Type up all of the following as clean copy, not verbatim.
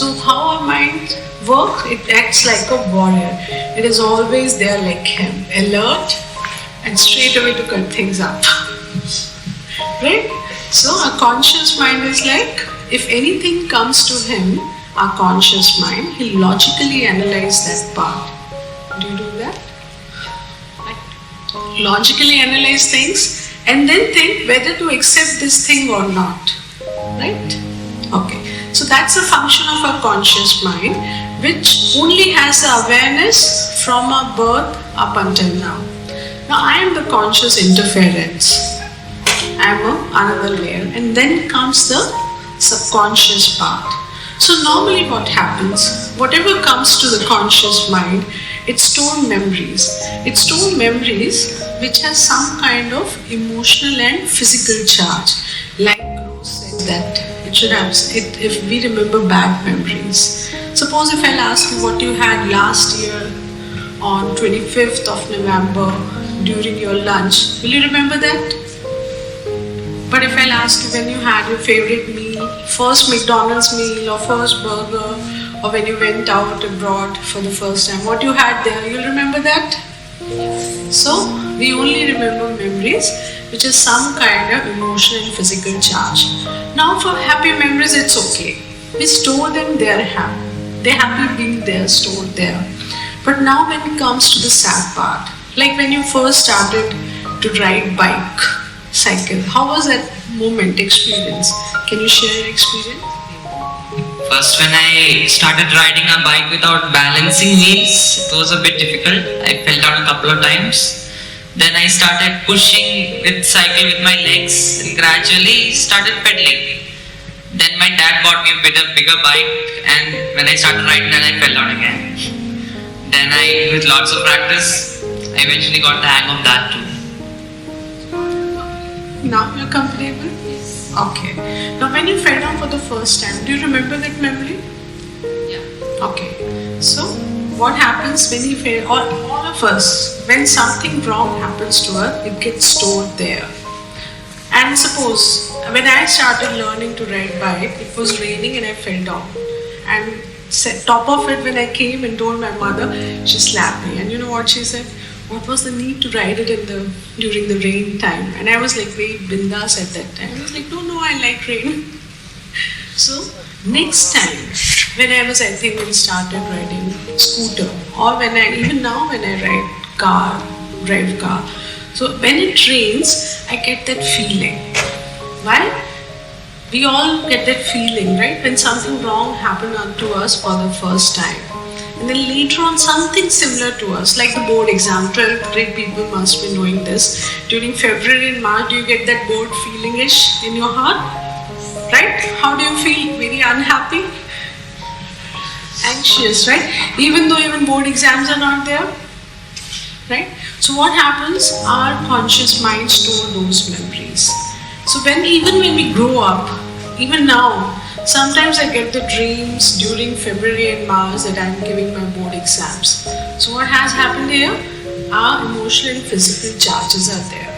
So how our mind works, it acts like a warrior. It is always there like him, alert and straight away to cut things up. Right? So our conscious mind is like, if anything comes to him, our conscious mind, he'll logically analyze that part. Do you do that? Right? Logically analyze things and then think whether to accept this thing or not. Right? Okay. So that's a function of our conscious mind, which only has the awareness from our birth up until now. Now I am the conscious interference. I am another layer, and then comes the subconscious part. So normally what happens, whatever comes to the conscious mind, it stores memories. It stores memories which has some kind of emotional and physical charge. Like Rose said that it should have, if we remember bad memories. Suppose if I'll ask you what you had last year on 25th of November during your lunch, will you remember that? But if I'll ask you when you had your favorite meal, first McDonald's meal or first burger, or when you went out abroad for the first time, what you had there, you'll remember that? So we only remember memories which is some kind of emotional and physical charge. Now for happy memories, it's okay. We store them, they're happy being there, stored there. But now when it comes to the sad part, like when you first started to ride bike, cycle, how was that moment, experience? Can you share your experience? First, when I started riding a bike without balancing wheels, it was a bit difficult. I fell down a couple of times. Then I started pushing with cycle with my legs and gradually started pedaling. Then my dad bought me a bigger bike, and when I started riding that, I fell down again. Then with lots of practice, I eventually got the hang of that too. Now you're comfortable? Yes. Okay. Now when you fell down for the first time, do you remember that memory? Yeah. Okay. So what happens when you fail? All of us, when something wrong happens to us, it gets stored there. And suppose when I started learning to ride bike, it was raining and I fell down. And top of it, when I came and told my mother, she slapped me. And you know what she said? What was the need to ride it during the rain time? And I was like very bindas at that time. I was like, no, I like rain. So next time, when I think when I started riding scooter, or even now when I drive car. So when it rains, I get that feeling. Why? We all get that feeling, right? When something wrong happened to us for the first time. And then later on something similar to us, like the board exam. 12th grade people must be knowing this. During February and March, do you get that board feeling-ish in your heart? Right? How do you feel? Very unhappy? Anxious, right? Even though board exams are not there? Right? So what happens? Our conscious mind stores those memories. So even when we grow up, even now, sometimes I get the dreams during February and March that I'm giving my board exams. So what has happened here? Our emotional and physical charges are there.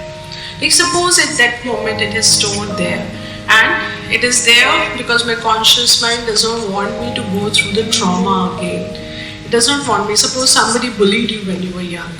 Like suppose at that moment it is stored there, and it is there because my conscious mind does not want me to go through the trauma again. It does not want me. Suppose somebody bullied you when you were young.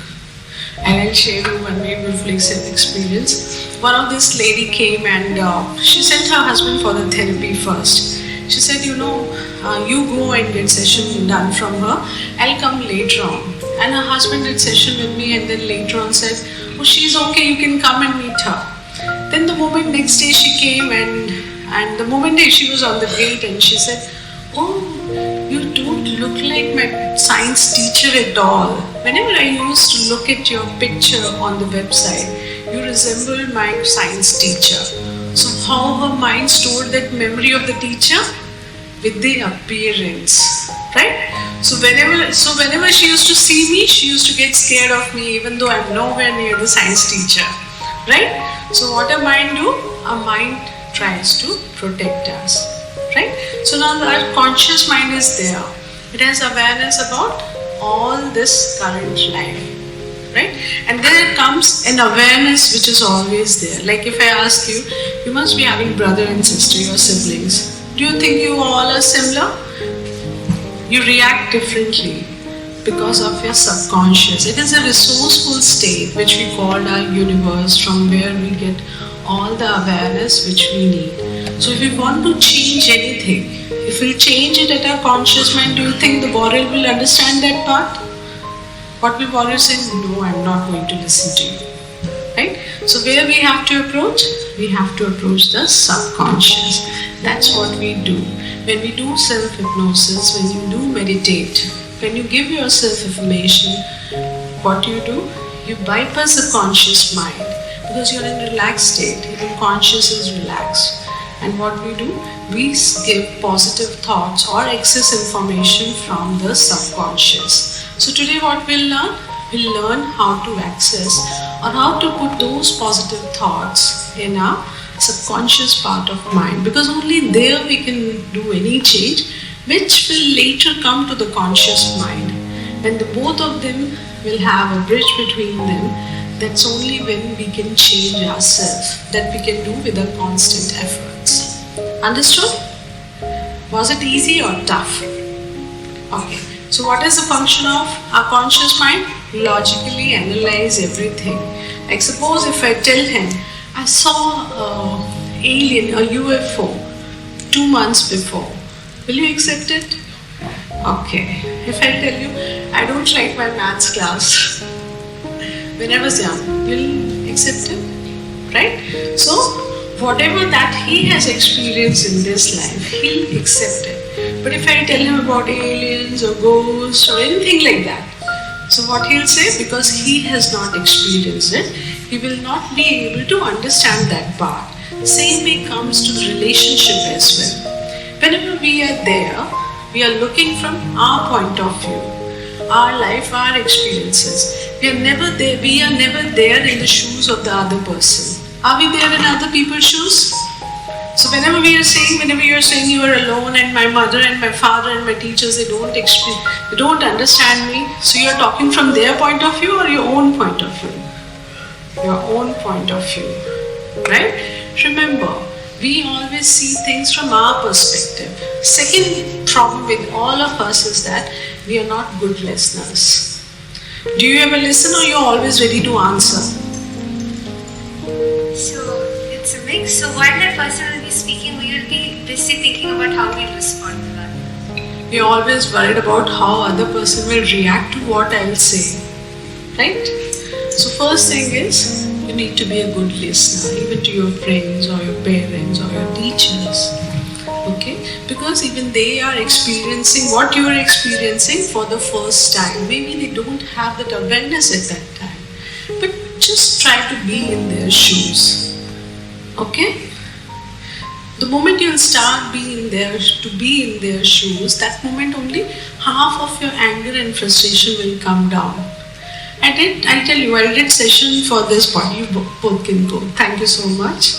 And I'll share you one very reflexive experience. One of this lady came and she sent her husband for the therapy first. She said, you go and get session done from her. I'll come later on. And her husband did session with me and then later on said, oh, she's okay, you can come and meet her. Then the moment next day she came and the moment she was on the gate and she said, oh, you don't look like my science teacher at all. Whenever I used to look at your picture on the website, you resemble my science teacher. So how her mind stored that memory of the teacher? With the appearance, right? So whenever she used to see me, she used to get scared of me even though I'm nowhere near the science teacher, right? So what a mind do? Our mind tries to protect us, right? So now our conscious mind is there. It has awareness about all this current life, right? And then comes an awareness which is always there. Like if I ask you, you must be having brother and sister, your siblings. Do you think you all are similar? You react differently because of your subconscious. It is a resourceful state which we call our universe, from where we get all the awareness which we need. So if we want to change anything, if we change it at our conscious mind, do you think the warrior will understand that part? What will warrior say? No, I'm not going to listen to you. Right? So where we have to approach? We have to approach the subconscious. That's what we do. When we do self-hypnosis, when you do meditate, when you give yourself affirmation, what do? You bypass the conscious mind because you're in a relaxed state. Even conscious is relaxed. And what we do? We give positive thoughts or excess information from the subconscious. So today what we'll learn? We'll learn how to access or how to put those positive thoughts in our subconscious part of mind, because only there we can do any change which will later come to the conscious mind. When the both of them will have a bridge between them, that's only when we can change ourselves, that we can do with our constant efforts. Understood? Was it easy or tough? Okay. So what is the function of our conscious mind? Logically analyze everything. Like suppose if I tell him, I saw an alien, a UFO, 2 months before. Will you accept it? Okay. If I tell you, I don't like my maths class when I was young, will you accept it? Right? So, whatever that he has experienced in this life, he'll accept it. But if I tell him about aliens or ghosts or anything like that, so what he'll say, because he has not experienced it, he will not be able to understand that part. Same way comes to the relationship as well. Whenever we are there, we are looking from our point of view, our life, our experiences. We are never there in the shoes of the other person. Are we there in other people's shoes? So whenever you're saying you are alone and my mother and my father and my teachers, they don't understand me. So you're talking from their point of view or your own point of view? Your own point of view, right? Remember, we always see things from our perspective. Second problem with all of us is that we are not good listeners. Do you ever listen or you're always ready to answer? So it's a mix. So while that person will be speaking, we will be busy thinking about how we respond to that. We're always worried about how other person will react to what I'll say, right? So first thing is, you need to be a good listener, even to your friends or your parents or your teachers, okay? Because even they are experiencing what you are experiencing for the first time. Maybe they don't have that awareness at that time, but just try to be in their shoes, okay? The moment you'll start being there, to be in their shoes, that moment only half of your anger and frustration will come down. I tell you, I did session for this part. You both can go. Thank you so much.